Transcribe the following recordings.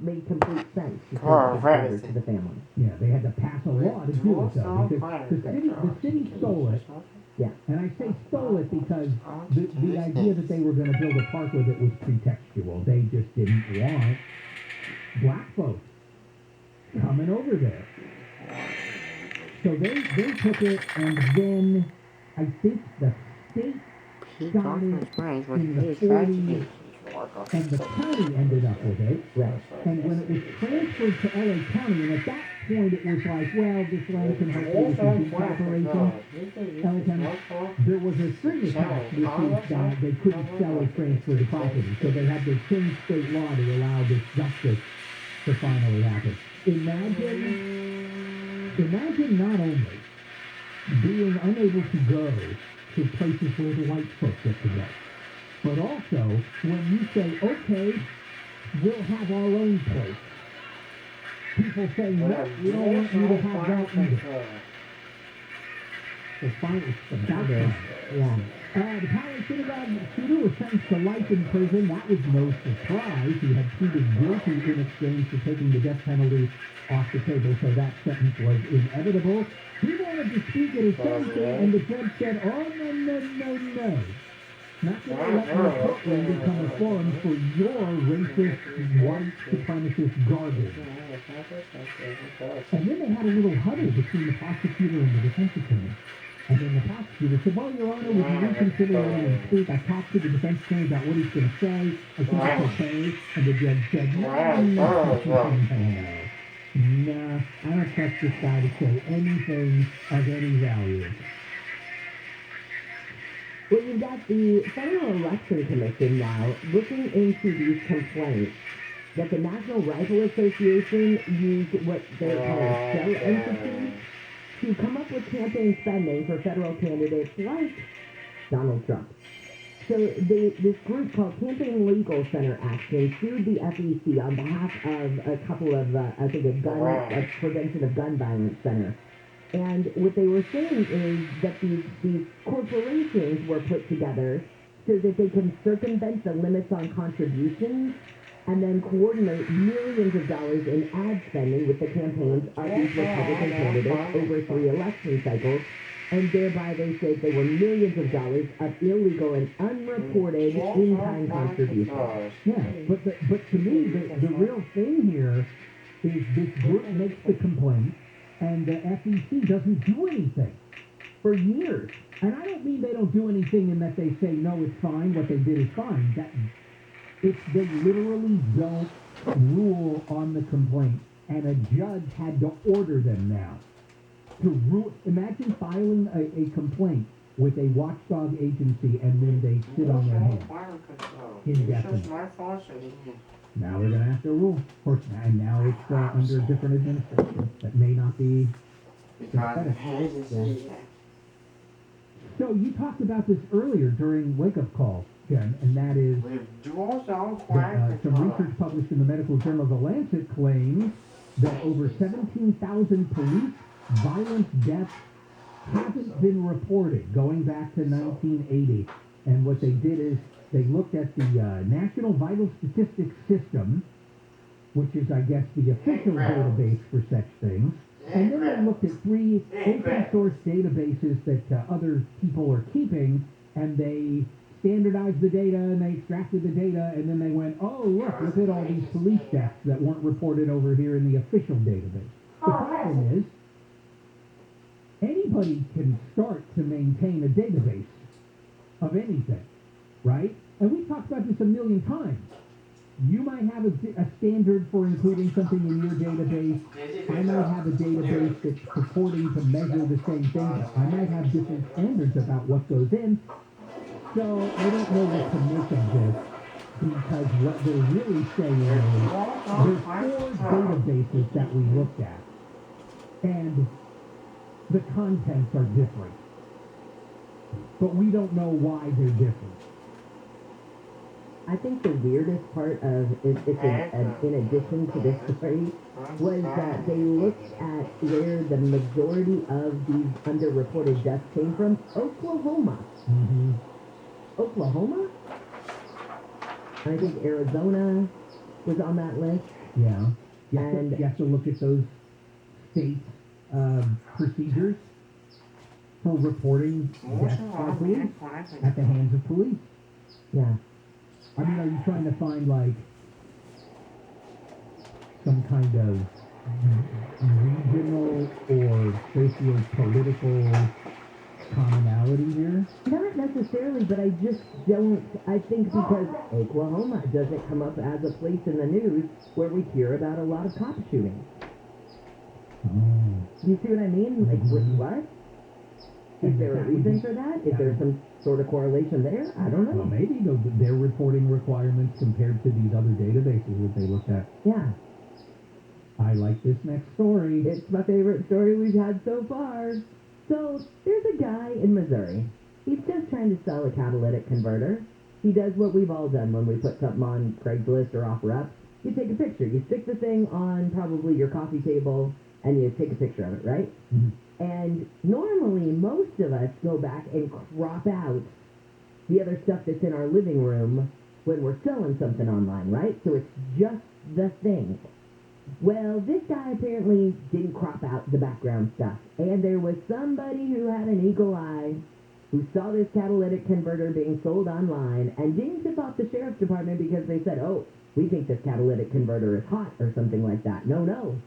made complete sense to take to the family. Yeah, they had to pass a law to do it though, because the city stole it. Yeah. And I say stole it because the idea that they were going to build a park with it was pretextual. They just didn't want black folks coming over there. So they took it, and then I think the state got it in the 40s, and the county ended up with it. Right. And when it was transferred to LA County, and at that point it was like, well, this land can hopefully with the corporation. LA County, there was a string attached, which is that they couldn't sell or transfer the property. So they had to change state law to allow this justice to finally happen. Imagine not only being unable to go to places where the white folks get to go, but also when you say, okay, we'll have our own place, people say, no, we don't want you to have that either. So finally, the time. Yeah. The Poway synagogue shooter was sentenced to life in prison. That was no surprise. He had pleaded guilty in exchange for taking the death penalty off the table, so that sentence was inevitable. He wanted to speak at his sentencing, and the judge said, oh, no. Not going to let your courtroom become a forum for your racist, white supremacist garbage. And then they had a little huddle between the prosecutor and the defense attorney. And then the prosecutor said, well, Your Honor, would you reconsider letting him speak? I talked to the defense attorney about what he's going to say. I think it's okay. And the judge said, no, I don't trust this guy to say anything of any value. Well, you've got the Federal Election Commission now looking into these complaints that the National Rifle Association used what they call a shell entity to come up with campaign spending for federal candidates like Donald Trump. So this group called Campaign Legal Center Action sued the FEC on behalf of a couple of, I think, a Prevention of Gun Violence Center. And what they were saying is that these corporations were put together so that they can circumvent the limits on contributions and then coordinate millions of dollars in ad spending with the campaigns of these Republican candidates over 3 election cycles. And thereby they said they were millions of dollars of illegal and unreported in-kind contributions. Yeah, but to me, the real thing here is this group makes the complaint, and the FEC doesn't do anything for years. And I don't mean they don't do anything in that they say, no, it's fine, what they did is fine. They literally don't rule on the complaint, and a judge had to order them now. Imagine filing a complaint with a watchdog agency, and then they sit on their hands indefinitely. Now we're going to have to rule. Of course, and now it's under a different administration that may not be sympathetic. Yeah. So you talked about this earlier during Wake Up Call, Jen, and that is some research published in the medical journal The Lancet claims that over 17,000 police violent deaths haven't been reported going back to 1980. And what they did is they looked at the National Vital Statistics System, which is, I guess, the official database for such things. And then they looked at 3 open source databases that other people are keeping, and they standardized the data, and they extracted the data, and then they went, oh, look at all these police deaths that weren't reported over here in the official database. The problem is, anybody can start to maintain a database of anything, right? And we've talked about this a million times. You might have a standard for including something in your database. I might have a database that's purporting to measure the same thing, but I might have different standards about what goes in. So I don't know what to make of this, because what they're really saying is there's 4 databases that we looked at, and the contents are different. But we don't know why they're different. I think the weirdest part of it, in addition to this story, was that they looked at where the majority of these underreported deaths came from. Oklahoma. Mm-hmm. Oklahoma? I think Arizona was on that list. Yeah. And You have to look at those state procedures for reporting deaths by police at the hands of police. yeah. I mean, are you trying to find, like, some kind of regional or socio-political commonality here? Not necessarily, but I just don't. I think because Oklahoma doesn't come up as a place in the news where we hear about a lot of cop shootings. Oh. You see what I mean? Like, what? Is there a reason for that? Is there some sort of correlation there? I don't know. Well, maybe their reporting requirements compared to these other databases that they looked at. Yeah. I like this next story. It's my favorite story we've had so far. So, there's a guy in Missouri. He's just trying to sell a catalytic converter. He does what we've all done when we put something on Craigslist or OfferUp. You take a picture. You stick the thing on probably your coffee table, and you take a picture of it, right? Mm-hmm. And normally, most of us go back and crop out the other stuff that's in our living room when we're selling something online, right? So it's just the thing. Well, this guy apparently didn't crop out the background stuff. And there was somebody who had an eagle eye who saw this catalytic converter being sold online and didn't tip off the sheriff's department because they said, oh, we think this catalytic converter is hot or something like that. No.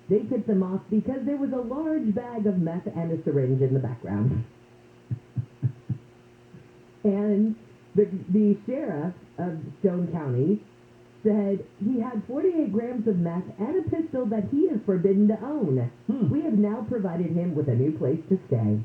They tipped them off because there was a large bag of meth and a syringe in the background. And the sheriff of Stone County said he had 48 grams of meth and a pistol that he is forbidden to own. We have now provided him with a new place to stay.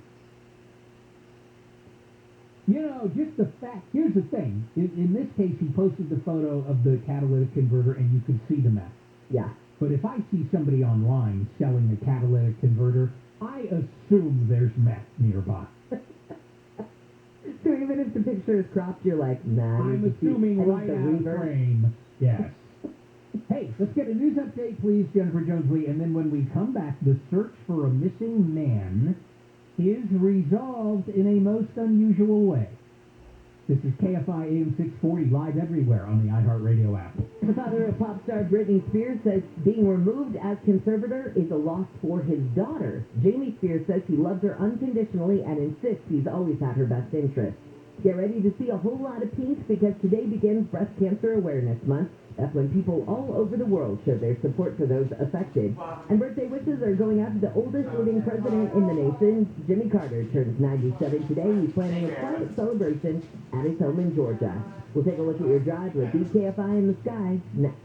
You know, just the fact, here's the thing. In this case, he posted the photo of the catalytic converter and you could see the meth. Yeah. But if I see somebody online selling a catalytic converter, I assume there's meth nearby. So even if the picture is cropped, you're like, nah. I'm assuming right out of frame. Yes. Hey, let's get a news update, please, Jennifer Jones-Lee. And then when we come back, the search for a missing man is resolved in a most unusual way. This is Kfi Am 640, live everywhere on the iHeartRadio app. The father of pop star Britney Spears says being removed as conservator is a loss for his daughter. Jamie Spears says he loves her unconditionally and insists he's always had her best interest. Get ready to see a whole lot of pink because today begins Breast Cancer Awareness Month. That's when people all over the world show their support for those affected. And birthday wishes are going out to the oldest living president in the nation. Jimmy Carter turns 97 today. He's planning a quiet celebration at his home in Georgia. We'll take a look at your drive with BKFI in the sky next.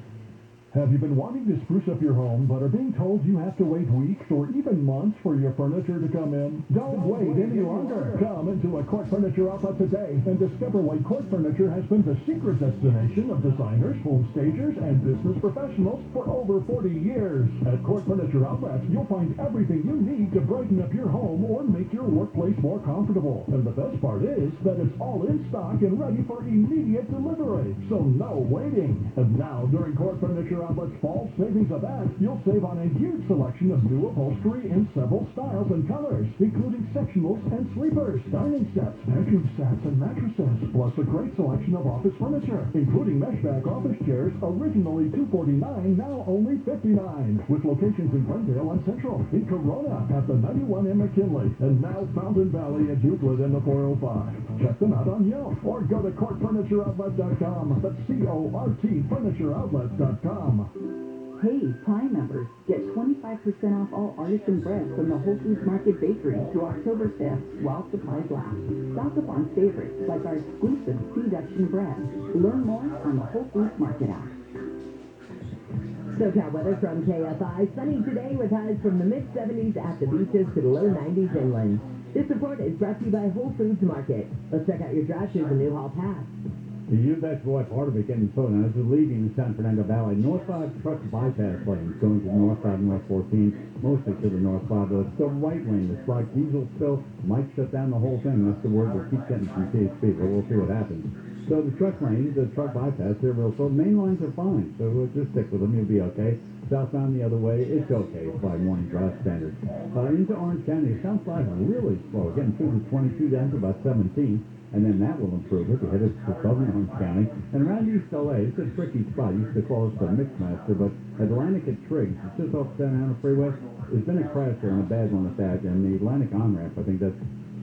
Have you been wanting to spruce up your home, but are being told you have to wait weeks or even months for your furniture to come in? Don't wait any longer. Come into a Court Furniture outlet today and discover why Court Furniture has been the secret destination of designers, home stagers, and business professionals for over 40 years. At Court Furniture outlets, you'll find everything you need to brighten up your home or make your workplace more comfortable. And the best part is that it's all in stock and ready for immediate delivery. So no waiting. And now, during Court Furniture Outlet's fall savings event, you'll save on a huge selection of new upholstery in several styles and colors, including sectionals and sleepers, dining sets, bedroom sets, and mattresses, plus a great selection of office furniture, including mesh back office chairs, originally $249, now only $59, with locations in Glendale and Central, in Corona, at the 91 in McKinley, and now Fountain Valley at Euclid and the 405. Check them out on Yelp, or go to CourtFurnitureOutlet.com. That's CORT FurnitureOutlet.com. Hey, Prime members, get 25% off all artisan bread from the Whole Foods Market Bakery through October 5th while supplies last. Stock up on favorites like our exclusive Seduction bread. Learn more on the Whole Foods Market app. SoCal weather from KFI. Sunny today with highs from the mid-70s at the beaches to the low 90s inland. This report is brought to you by Whole Foods Market. Let's check out your drive through the Newhall Pass. You bet, boy, part of it getting slow. Now, this is leaving the San Fernando Valley. North 5 truck bypass lanes going to the North 5 and North 14, mostly to the North 5. But it's the right lane. The like diesel spill might shut down the whole thing. That's the word we'll keep getting from THP, but we'll see what happens. So the truck lane, the truck bypass, they're real slow. Main lines are fine, so we'll just stick with them. You'll be okay. Southbound the other way, it's okay by morning drive standards. Into Orange County, South 5 really slow. Getting through the 22 down to about 17, and then that will improve if you head to southern Orange County. And around East LA, it's a tricky spot. Used to call it the Mixmaster, but Atlantic at Triggs, it's just off Santa Ana Freeway. There's been a crash there and a bad one at that, and the Atlantic on-ramp, I think that's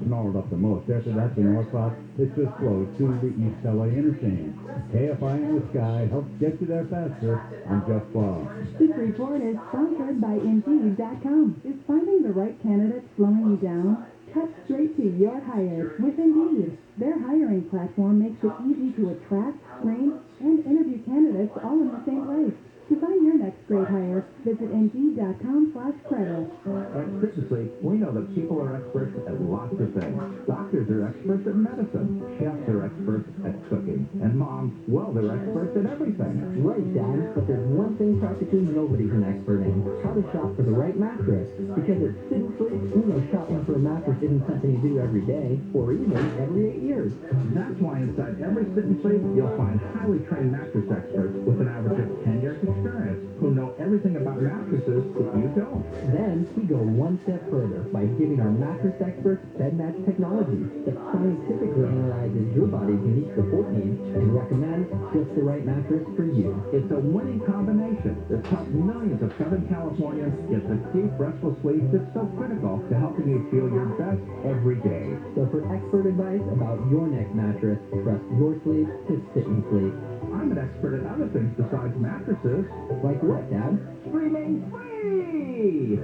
snarled up the most. After that, the northbound, it's just slow to the East LA interchange. KFI in the sky helps get you there faster. I'm Jeff Bob. This report is sponsored by Indeed.com. Is finding the right candidate slowing you down? Cut straight to your hire with Indeed. Their hiring platform makes it easy to attract, screen, and interview candidates all in the same place. To find your next great hire, visit Indeed.com/credit. At Citizen we know that people are experts at lots of things. Doctors are experts at medicine. Chefs are experts at cooking. And moms, well, they're experts at everything. Right, Dad, but there's one thing practically nobody's an expert in: how to shop for the right mattress. Because at Sit and Sleep, we know shopping for a mattress isn't something you do every day, or even every 8 years. That's why inside every Sit and Sleep, you'll find highly trained mattress experts with an average of 10 years experience who know everything about mattresses that you don't. Then we go one step further by giving our mattress experts bed match technology that scientifically analyzes your body's unique support needs and recommends just the right mattress for you. It's a winning combination that's helped millions of Southern Californians get the deep, restful sleep that's so critical to helping you feel your best every day. So for expert advice about your next mattress, trust your sleep to Sit and Sleep. I'm an expert at other things besides mattresses. Like what, Dad? Streaming free!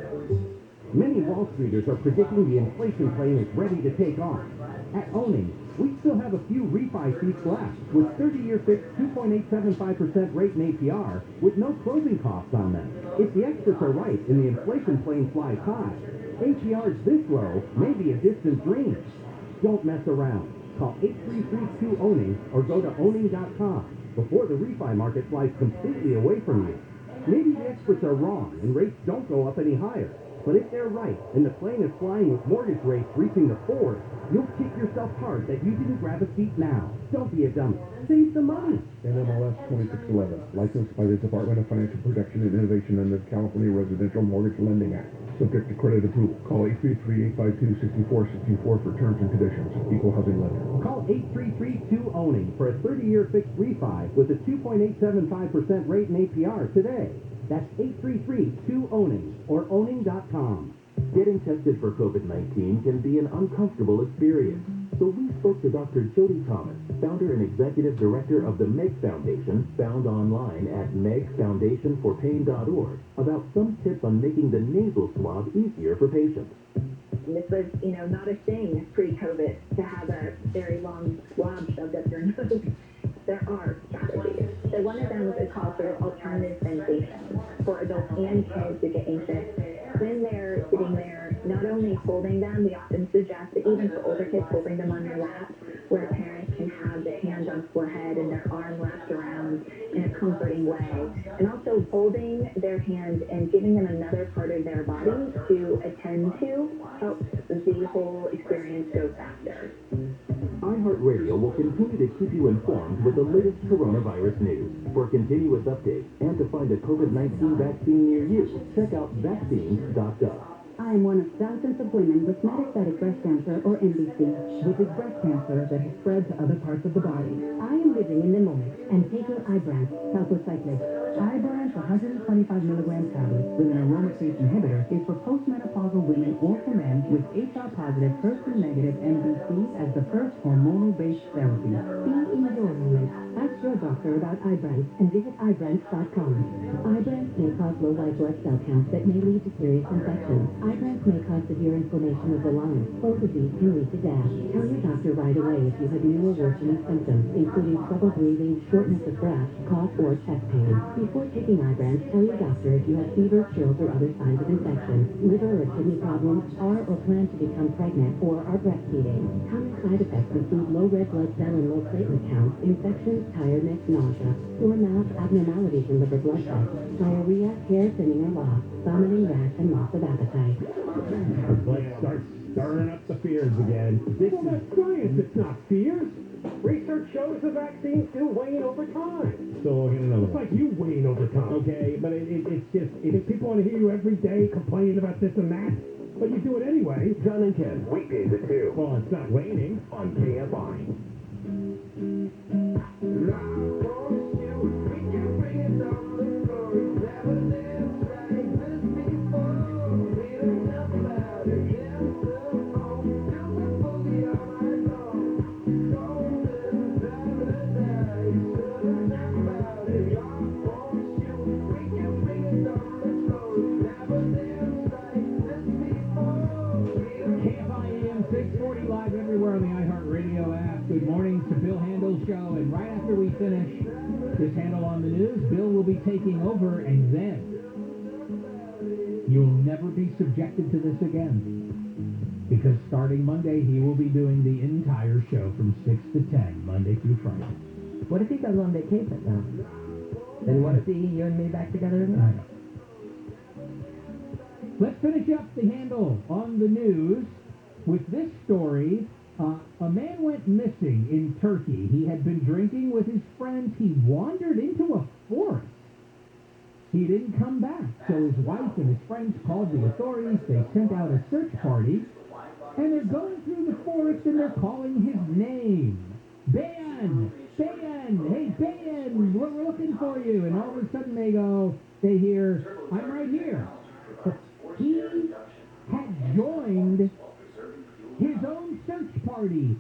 Many Wall Streeters are predicting the inflation plane is ready to take off. At Owning, we still have a few refi seats left with 30-year fixed 2.875% rate in APR with no closing costs on them. If the experts are right and the inflation plane flies high, APRs this low may be a distant dream. Don't mess around. Call 833-2-OWNING or go to owning.com before the refi market flies completely away from you. Maybe the experts are wrong and rates don't go up any higher. But if they're right and the plane is flying with mortgage rates reaching the fours, you'll kick yourself hard that you didn't grab a seat now. Don't be a dummy. Save some money. NMLS 2611, licensed by the Department of Financial Protection and Innovation under the California Residential Mortgage Lending Act. Subject to credit approval. Call 833-852-6464 for terms and conditions. Equal housing lender. Call 833-2-OWNING for a 30-year fixed refi with a 2.875% rate in APR today. That's 833-2-OWNING or owning.com. Getting tested for COVID-19 can be an uncomfortable experience. So we spoke to Dr. Jody Thomas, founder and executive director of the MEG Foundation, found online at megfoundationforpain.org, about some tips on making the nasal swab easier for patients. This was, not a thing pre-COVID to have a very long swab shoved up your nose. There are strategies. So one of them is called sort of alternative sensation for adults and kids who get anxious. When they're sitting there, not only holding them, we often suggest that even for older kids, holding them on your lap, where parents can have the hand on forehead and their arm wrapped around in a comforting way. And also holding their hand and giving them another part of their body to attend to helps the whole experience go faster. iHeartRadio will continue to keep you informed with the latest coronavirus news. For continuous updates and to find a COVID-19 vaccine near you, check out vaccines.gov. I am one of thousands of women with metastatic breast cancer, or MBC, which is breast cancer that has spread to other parts of the body. I am living in the moment and taking Ibrance, palbociclib. Ibrance 125 milligram tablet with an aromatase inhibitor is for postmenopausal women or for men with HR-positive, HER2-negative MBC as the first hormonal-based therapy. Be in your moment. Ask your doctor about Ibrance and visit Ibrance.com. Ibrance may cause low white blood cell counts that may lead to serious infections. Ibrance may cause severe inflammation of the lungs. Both of these can lead to death. Tell your doctor right away if you have new or worsening symptoms, including trouble breathing, shortness of breath, cough, or chest pain. Before taking Ibrance, tell your doctor if you have fever, chills, or other signs of infection, liver or kidney problems, are or plan to become pregnant, or are breastfeeding. Common side effects include low red blood cell and low platelet counts, infections, tiredness, nausea, sore mouth, abnormalities in liver blood tests, diarrhea, hair thinning or loss, vomiting, rash, and loss of appetite. Let's start stirring up the fears again. Well, that's science, it's not fears. Research shows the vaccines do wane over time. So I'll get another It's one. like you winning over Tom. Okay, but it's just, If people want to hear you every day complaining about this and that, but you do it anyway. John and Ken, weekdays at 2 well, it's not raining. on KFI. KFI Am 640 live everywhere on the iHeartRadio app. Good morning to Bill Handel's show. And right after we finish this Handle on the News, Bill will be taking over, and then you'll never be subjected to this again. Because starting Monday, he will be doing the entire show from 6 to 10, Monday through Friday. What if he goes on vacation now? Then what if you and me back together I again? know. Let's finish up the Handle on the News with this story. A man went missing in Turkey. He had been drinking with his friends. He wandered into a forest. He didn't come back, so his wife and his friends called the authorities. They sent out a search party, and they're going through the forest and they're calling his name. Ben! Ben! Hey, Ben! We're looking for you. And all of a sudden they hear, I'm right here. But he had joined his own search party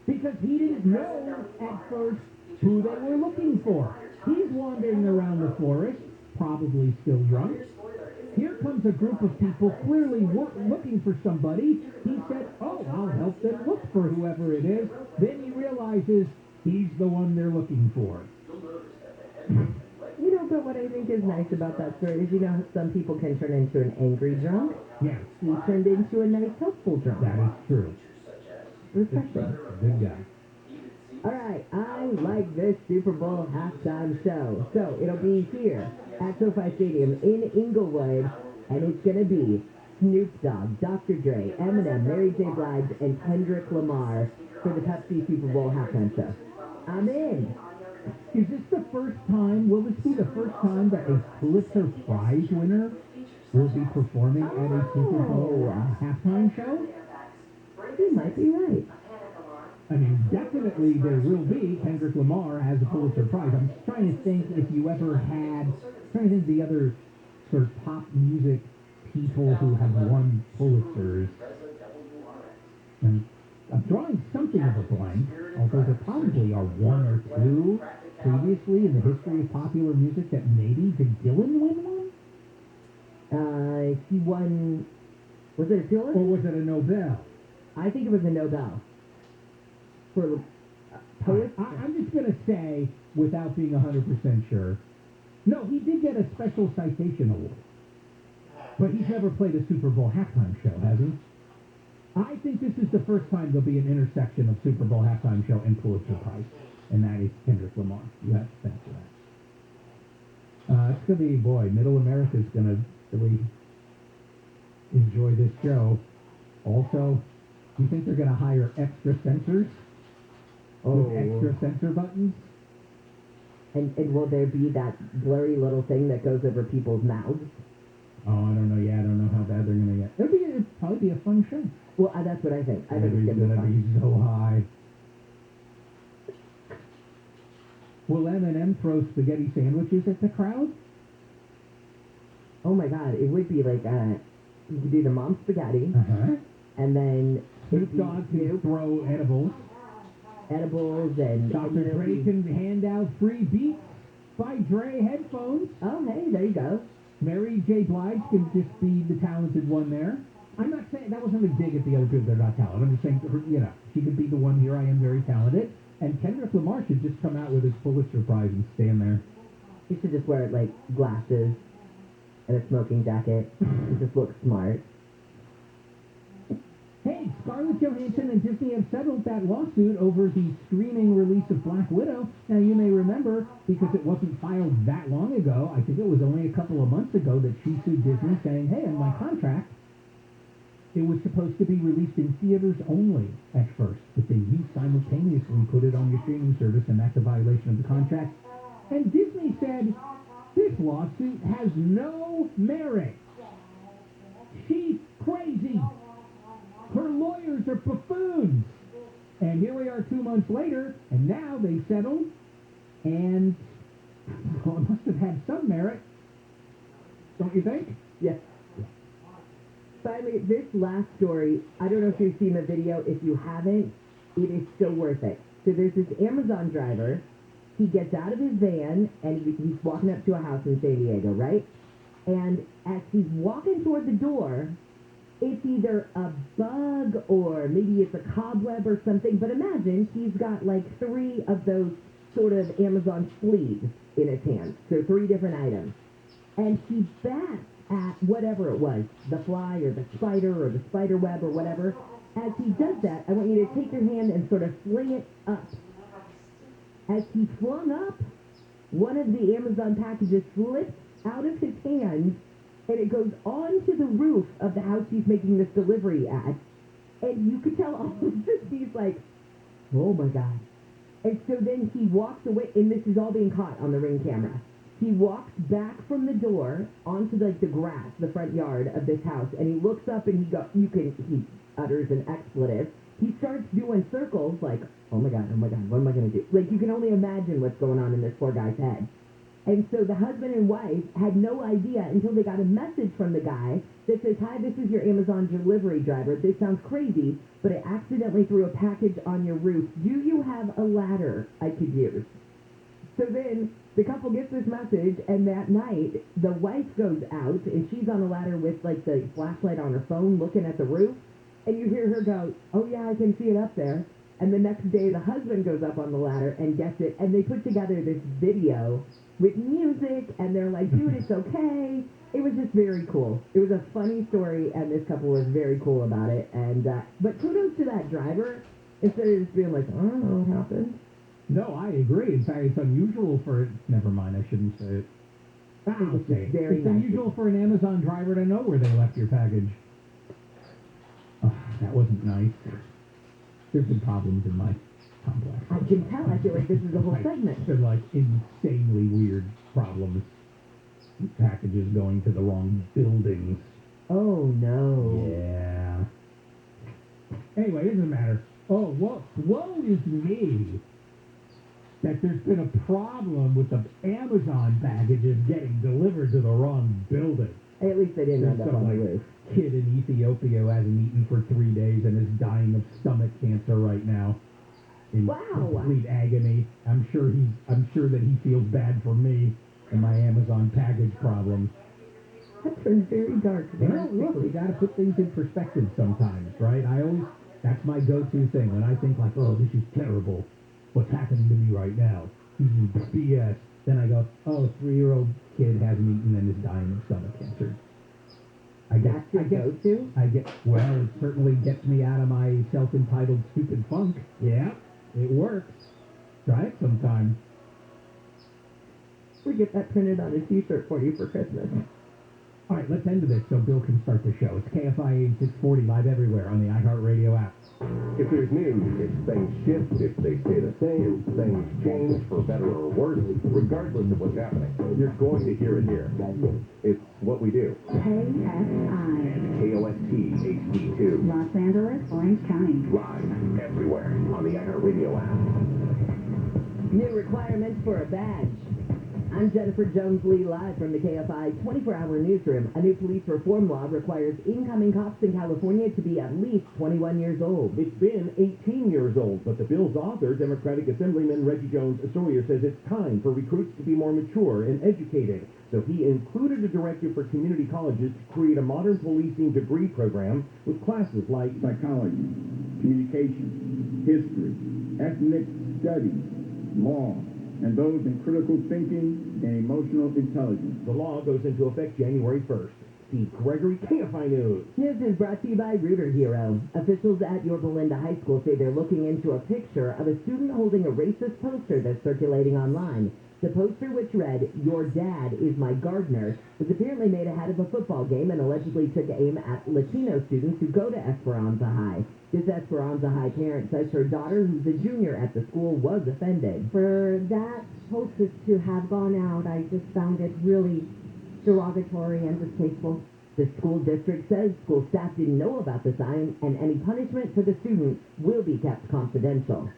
because he didn't know at first who they were looking for. He's wandering around the forest, probably still drunk. Here comes a group of people clearly looking for somebody. He said, oh, I'll help them look for whoever it is. Then he realizes he's the one they're looking for. You know, but what I think is nice about that story is, you know, some people can turn into an angry drunk. Yes, He turned into a nice, helpful drunk. that is true. Refreshing. Good guy. All right, I like this Super Bowl halftime show. So it'll be here at SoFi Stadium in Inglewood, and it's going to be Snoop Dogg, Dr. Dre, Eminem, Mary J. Blige, and Kendrick Lamar for the Pepsi Super Bowl halftime show. I'm in. Is this the first time, will this be the first time that a Pulitzer Prize winner will be performing at a Super Bowl halftime show? You might be right. I mean, definitely there will be. Kendrick Lamar has a Pulitzer Prize. I'm just trying to think if you ever had, trying to think of the other sort of pop music people who have won Pulitzers. And I'm drawing something of a blank, although there probably are one or two previously in the history of popular music that maybe, did Dylan win one? He won, was it a Pulitzer? Or was it a Nobel? I think it was a Nobel. For poets? I'm just going to say, without being 100% sure, no, he did get a special citation award. But he's never played a Super Bowl halftime show, has he? I think this is the first time there'll be an intersection of Super Bowl halftime show and Pulitzer Prize, and that is Kendrick Lamar. You have to thank for that. It's going to be, boy, Middle America's going to really enjoy this show. Also, do you think they're going to hire extra sensors? With extra sensor buttons? And will there be that blurry little thing that goes over people's mouths? Oh, I don't know. Yeah, I don't know how bad they're going to get. It'll probably be a fun show. Well, that's what I think. I think it's Everybody's going to be fun. be so high. Will Eminem throw spaghetti sandwiches at the crowd? Oh my God, it would be like, you could do the mom spaghetti, Uh-huh. and then Snoop Dogg can throw edibles. edibles, and Dr. Dre can hand out free Beats by Dre headphones. Oh, hey, there you go. Mary J. Blige can just be the talented one there. I'm not saying, that wasn't a dig at the other people that are not talented. I'm just saying, you know, she could be the one here, I am very talented. And Kendrick Lamar should just come out with his Pulitzer Prize and stand there. You should just wear, like, glasses and a smoking jacket and just look smart. Hey, Scarlett Johansson and Disney have settled that lawsuit over the streaming release of Black Widow. Now, you may remember, because it wasn't filed that long ago, I think it was only a couple of months ago that she sued Disney saying, hey, in my contract, it was supposed to be released in theaters only at first, but then you simultaneously put it on your streaming service, and that's a violation of the contract. And Disney said, this lawsuit has no merit. She's crazy. Her lawyers are buffoons. And here we are 2 months later, and now they settled, and well, it must have had some merit. Don't you think? Yes. Finally, this last story, I don't know if you've seen the video. If you haven't, it is still worth it. So there's this Amazon driver. He gets out of his van, and he's walking up to a house in San Diego, right? And as he's walking toward the door, it's either a bug or maybe it's a cobweb or something. But imagine he's got like 3 of those sort of Amazon sleeves in his hand. So 3 different items. And he bats at whatever it was, the fly or the spider or the spider web or whatever. As he does that, I want you to take your hand and sort of fling it up. As he flung up, one of the Amazon packages slips out of his hand, and it goes onto the roof of the house he's making this delivery at. And you could tell all of this, he's like, oh my God. And so then he walks away, and this is all being caught on the Ring camera. He walks back from the door onto the grass, the front yard of this house, and he looks up and he utters an expletive. He starts doing circles like, oh my God, what am I going to do? Like, you can only imagine what's going on in this poor guy's head. And so the husband and wife had no idea until they got a message from the guy that says, hi, this is your Amazon delivery driver. This sounds crazy, but I accidentally threw a package on your roof. Do you have a ladder I could use? So then the couple gets this message, and that night the wife goes out, and she's on a ladder with like the flashlight on her phone looking at the roof, and you hear her go, oh yeah, I can see it up there. And the next day the husband goes up on the ladder and gets it, and they put together this video with music, and they're like, dude, it's okay. It was just very cool. It was a funny story, and this couple was very cool about it. And but kudos to that driver, instead of just being like, I don't know what happened. No, I agree. In fact, it's unusual for... Never mind, I shouldn't say it. I'll say it. It's unusual for an Amazon driver to know where they left your package. Oh, that wasn't nice. There's been problems in my complex. I can tell. I feel like this is a whole segment. They're like insanely weird problems. Packages going to the wrong buildings. Oh, no. Yeah. Anyway, it doesn't matter. Oh, woe is me that there's been a problem with the Amazon packages getting delivered to the wrong building. At least they didn't end up on the roof. Kid in Ethiopia who hasn't eaten for 3 days and is dying of stomach cancer right now. In complete agony. I'm sure that he feels bad for me and my Amazon package problems. That turned very dark. Well, look, you got to put things in perspective sometimes, right? That's my go-to thing when I think like, oh, this is terrible. What's happening to me right now? This is BS. Then I go, oh, 3-year-old kid hasn't eaten and is dying of stomach cancer. Well, it certainly gets me out of my self-entitled stupid funk. Yeah, it works. Try it sometime. We get that printed on a t-shirt for you for Christmas. All right, let's end this so Bill can start the show. It's KFI 8640 live everywhere on the iHeartRadio app. If there's news, if things shift, if they stay the same, things change for better or worse, regardless of what's happening, you're going to hear it here. It's what we do. KFI. KOST HD2. Los Angeles, Orange County. Live everywhere on the iHeartRadio app. New requirements for a badge. I'm Jennifer Jones-Lee, live from the KFI 24-hour newsroom. A new police reform law requires incoming cops in California to be at least 21 years old. It's been 18 years old, but the bill's author, Democratic Assemblyman Reggie Jones-Sawyer, says it's time for recruits to be more mature and educated. So he included a directive for community colleges to create a modern policing degree program with classes like psychology, communication, history, ethnic studies, law, and those in critical thinking and emotional intelligence. The law goes into effect January 1st. Steve Gregory, KFI News. News is brought to you by Rooter Hero. Officials at Yorba Linda High School say they're looking into a picture of a student holding a racist poster that's circulating online. The poster, which read, "Your dad is my gardener," was apparently made ahead of a football game and allegedly took aim at Latino students who go to Esperanza High. This Esperanza High parent says her daughter, who's a junior at the school, was offended. For that poster to have gone out, I just found it really derogatory and distasteful. The school district says school staff didn't know about the sign, and any punishment for the student will be kept confidential.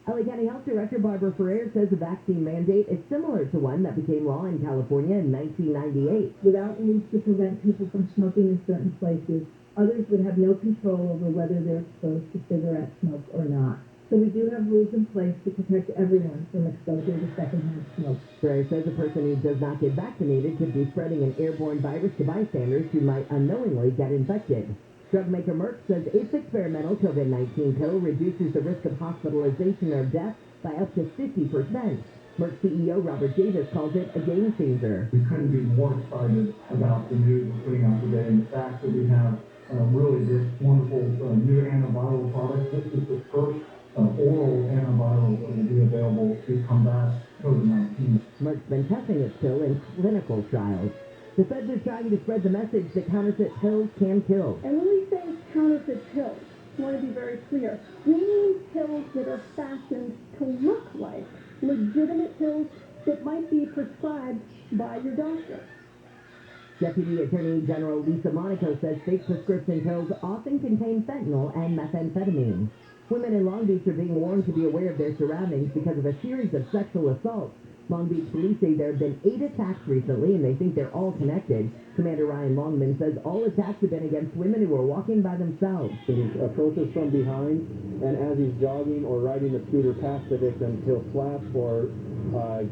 LA County Health Director Barbara Ferrer says a vaccine mandate is similar to one that became law in California in 1998. Without rules to prevent people from smoking in certain places, others would have no control over whether they're exposed to cigarette smoke or not. So we do have rules in place to protect everyone from exposure to secondhand smoke. Ferrer says a person who does not get vaccinated could be spreading an airborne virus to bystanders who might unknowingly get infected. Drug maker Merck says its experimental COVID-19 pill reduces the risk of hospitalization or death by up to 50%. Merck CEO Robert Davis calls it a game changer. We couldn't be more excited about the news we're putting out today and the fact that we have really this wonderful new antiviral product. This is the first oral antiviral that will be available to combat COVID-19. Merck's been testing its pill in clinical trials. The feds are trying to spread the message that counterfeit pills can kill. And when we say counterfeit pills, I want to be very clear. We mean pills that are fashioned to look like legitimate pills that might be prescribed by your doctor. Deputy Attorney General Lisa Monaco says fake prescription pills often contain fentanyl and methamphetamine. Women in Long Beach are being warned to be aware of their surroundings because of a series of sexual assaults. Long Beach police say there have been 8 attacks recently, and they think they're all connected. Commander Ryan Longman says all attacks have been against women who are walking by themselves. He approaches from behind, and as he's jogging or riding the scooter past the victim, he'll slap or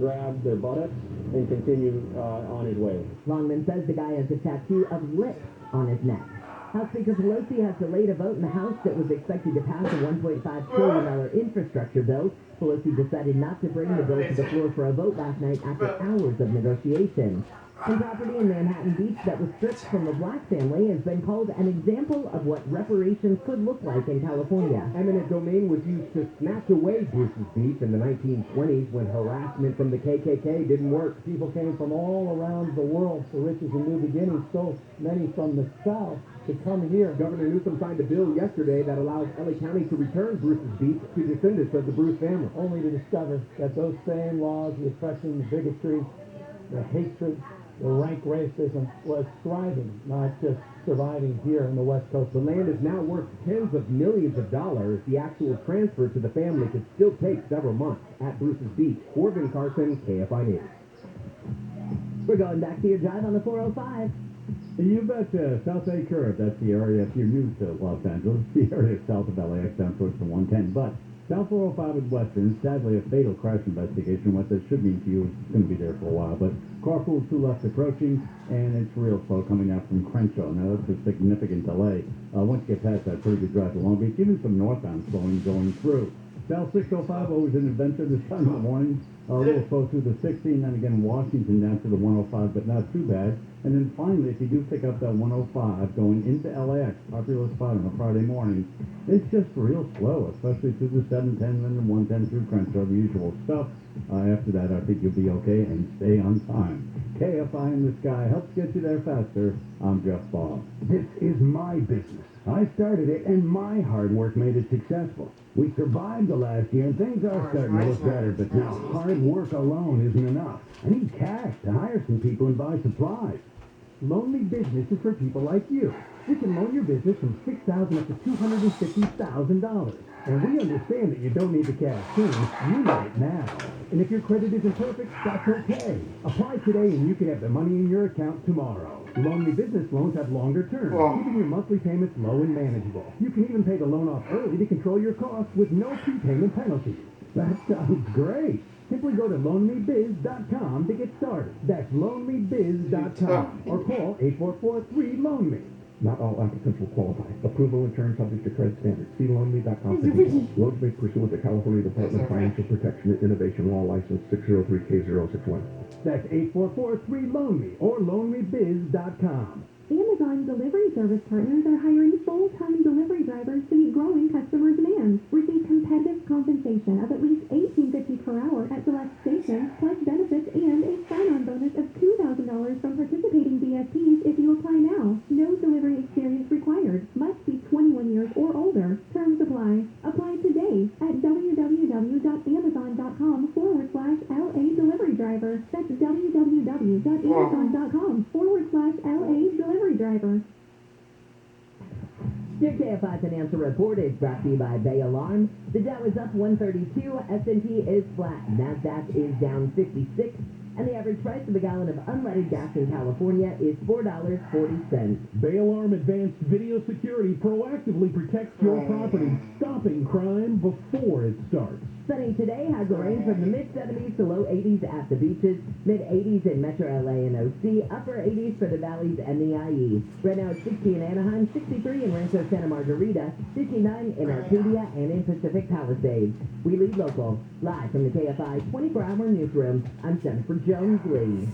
grab their buttocks and continue on his way. Longman says the guy has a tattoo of lips on his neck. House Speaker Pelosi has delayed a vote in the House that was expected to pass a $1.5 trillion infrastructure bill. Pelosi decided not to bring the bill to the floor for a vote last night after hours of negotiation. Some property in Manhattan Beach that was stripped from a black family has been called an example of what reparations could look like in California. Eminent domain was used to snatch away Bruce's Beach in the 1920s when harassment from the KKK didn't work. People came from all around the world for riches and new beginnings, so many from the South to come here. Governor Newsom signed a bill yesterday that allows LA County to return Bruce's Beach to descendants of the Bruce family. Only to discover that those same laws, the oppression, the bigotry, the hatred, the rank racism was thriving, not just surviving here in the West Coast. The land is now worth tens of millions of dollars. The actual transfer to the family could still take several months. At Bruce's Beach, Corbin Carson, KFI News. We're going back to your drive on the 405. You betcha. South A curve, that's the area, if you're new to Los Angeles, the area south of LAX down towards the 110. But South 405 and Western, sadly a fatal crash investigation. What that should mean to you is it's going to be there for a while. But car pool 2 left approaching, and it's real slow coming out from Crenshaw. Now that's a significant delay. Once you get past that, pretty good drive to Long Beach. Even some northbound slowing going through. South 605, always an adventure this time of the morning. A little slow through the 60, and then again Washington down to the 105, but not too bad. And then finally, if you do pick up that 105 going into LAX, popular spot on a Friday morning, it's just real slow, especially through the 710 and the 110 through Crenshaw, the usual stuff. After that, I think you'll be okay and stay on time. KFI in the Sky helps get you there faster. I'm Jeff Bob. This is my business. I started it, and my hard work made it successful. We survived the last year, and things are starting to look better, but now hard work alone isn't enough. I need cash to hire some people and buy supplies. Loan Me Business is for people like you. We can loan your business from $6,000 up to $250,000. And we understand that you don't need the cash soon, you need it now. And if your credit isn't perfect, that's okay. Apply today and you can have the money in your account tomorrow. Loan Me Business loans have longer terms, keeping your monthly payments low and manageable. You can even pay the loan off early to control your costs with no prepayment penalties. That sounds great. Simply go to loanmebiz.com to get started. That's loanmebiz.com or call 844-3-LOAN-ME. Not all applicants will qualify. Approval and terms subject to credit standards. See loanme.com for details. Loans made pursuant to California Department of Financial Protection and Innovation Law License 603K061. That's 844-3-LOAN-ME or loanmebiz.com. Amazon delivery service partners are hiring full-time delivery drivers to meet growing customer demand. Receive competitive compensation of at least $18.50 per hour at select stations, plus benefits and a sign-on bonus of $2,000 from participating DSPs if you apply now. No delivery experience required. Must be 21 years or older. Terms apply. Apply today at www.amazon.com/LA delivery driver. That's www.amazon.com/LA delivery driver. Your KFI Financial Report is brought to you by Bay Alarm. The Dow is up 132, S&P is flat, NASDAQ is down 56, and the average price of a gallon of unleaded gas in California is $4.40. Bay Alarm Advanced Video Security proactively protects your property, stopping crime before it starts. Sunny today has a range from the mid-70s to low 80s at the beaches, mid-80s in Metro LA and OC, upper 80s for the valleys and the IE. Right now it's 60 in Anaheim, 63 in Rancho Santa Margarita, 59 in Arcadia and in Pacific Palisades. We lead local. Live from the KFI 24-hour newsroom, I'm Jennifer Jones-Lee.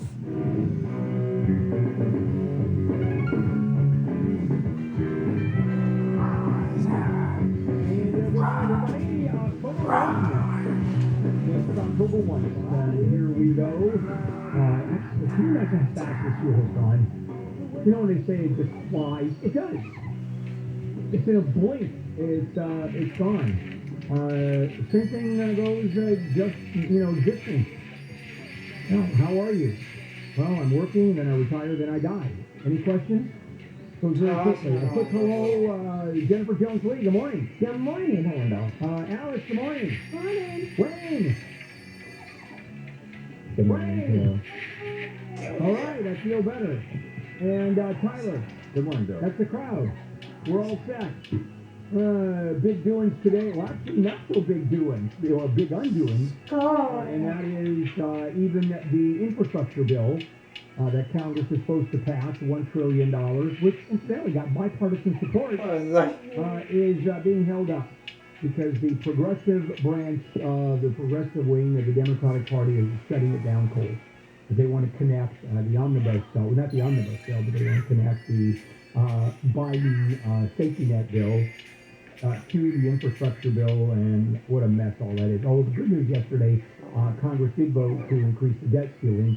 October 1. Here we go. Actually, can you imagine how fast this year has gone? You know when they say it just flies? It does. It's in a blink. It's gone. Same thing goes distance. Now, how are you? Well, I'm working, then I retire, then I die. Any questions? Goes very quickly. A quick hello, Jennifer Jones-Lee. Good morning. Good morning, Handel. Alice, good morning. Morning. Wayne. Good morning. All right, I feel better. And Tyler. Good morning, Bill. That's the crowd. We're all set. Big doings today. Well, actually, not so big doings. Or big undoings. And that is even the infrastructure bill that Congress is supposed to pass, $1 trillion, which incidentally got bipartisan support, is being held up because the progressive branch, the progressive wing of the Democratic Party is shutting it down cold. They want to connect the omnibus bill, not the omnibus bill, but they want to connect the Biden safety net bill to the infrastructure bill, and what a mess all that is. Oh, the good news yesterday, Congress did vote to increase the debt ceiling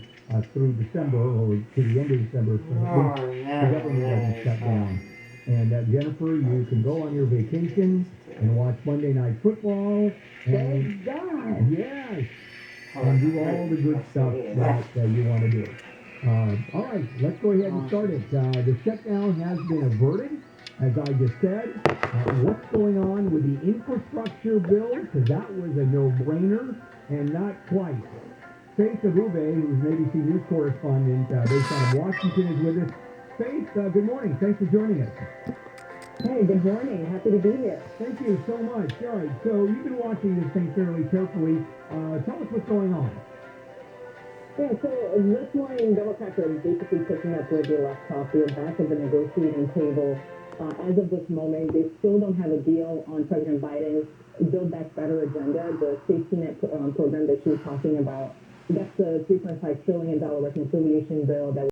through December, or to the end of December, so at least the government doesn't shut down. And Jennifer, you can go on your vacation and watch Monday Night Football. Thank God. Yes. And do all the good stuff that you want to do. All right, let's go ahead and start it. The shutdown has been averted, as I just said. What's going on with the infrastructure bill? Because that was a no-brainer, and not quite. Faith Abube, who's an ABC News correspondent based out of Washington, is with us. Faith, good morning. Thanks for joining us. Hey, good morning. Happy to be here. Thank you so much. All right, so you've been watching this thing fairly carefully. Tell us what's going on. Yeah, so this morning, Democrats are basically picking up where they left off. They're back at the negotiating table. As of this moment, they still don't have a deal on President Biden's Build Back Better agenda, the safety net program that she was talking about. That's the $3.5 trillion reconciliation bill that